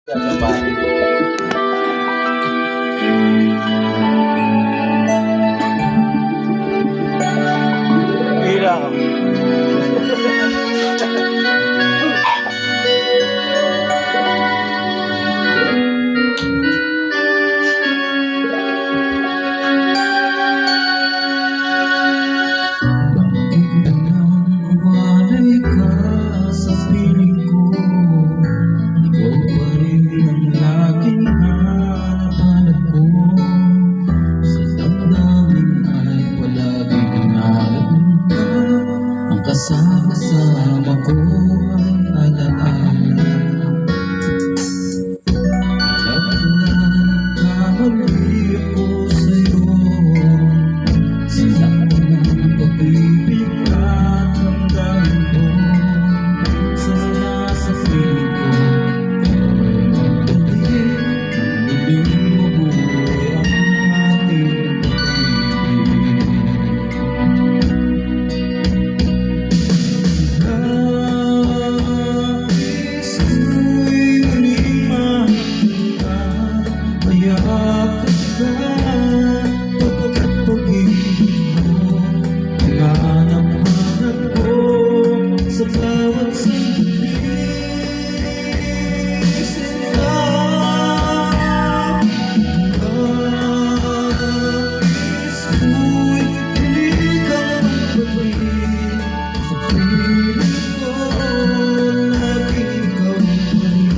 Hila ka. Kasama ko ang alaala. Alam ko na nagkamali ako sa'yo. Sinaktan ng pag-ibig at damdamin ko. Sana sa piling ko ay magdali. Muling mabuhay ang ating sa bawat sandali. Nais ko'y hindi ka magbalik. Sa piling ko, laging ikaw pa rin.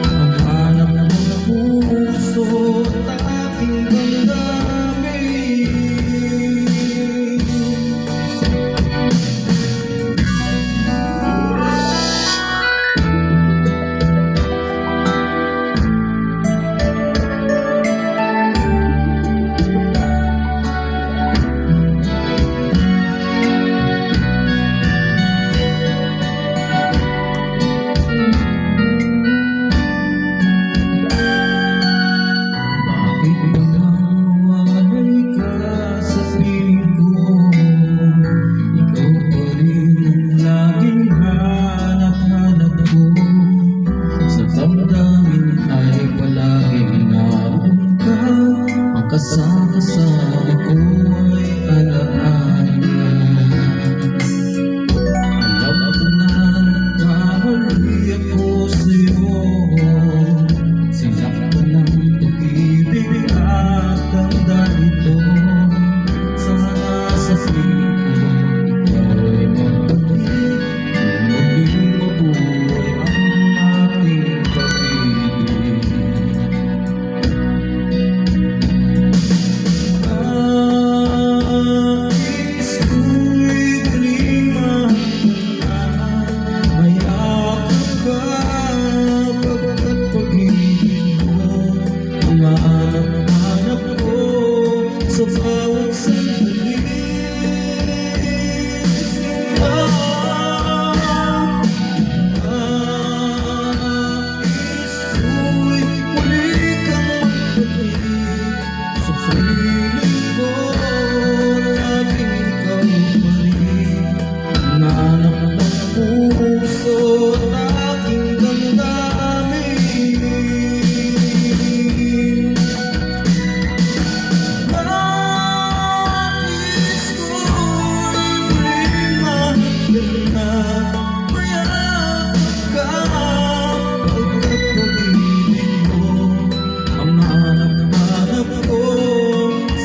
Ang hanap ng puso at aking damdamin. Kasama ko ay alaala. Alam ko na nagkamali ako sa'yo. Sinaktan ng pag-ibig at damdamin ko. Sana sa piling ko ikaw ay magbalik. Muling mabuhay ang ating pag-ibig. Hanap ko sa bawat sandali. Nais ko'y muli kang magbalik. Sa piling ko, laging ikaw pa rin. Ang hanap ng puso at aking damdamin.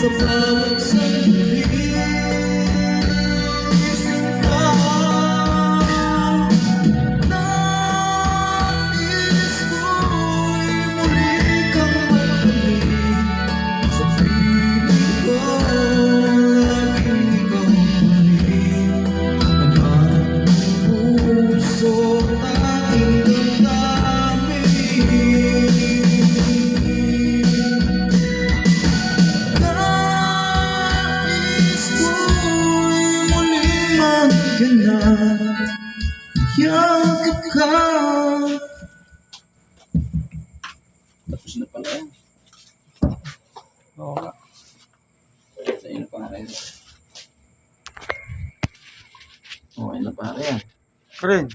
Sa bawat sandali. Nais ko'y muli kang magbalik. Sa piling ko, laging ikaw pa rin. Ang hanap ng puso at aking damdamin. Yakap ka. Tapos na pala yan. Oo nga. Sa inyo pa rin. Okay na pare yan. Rin.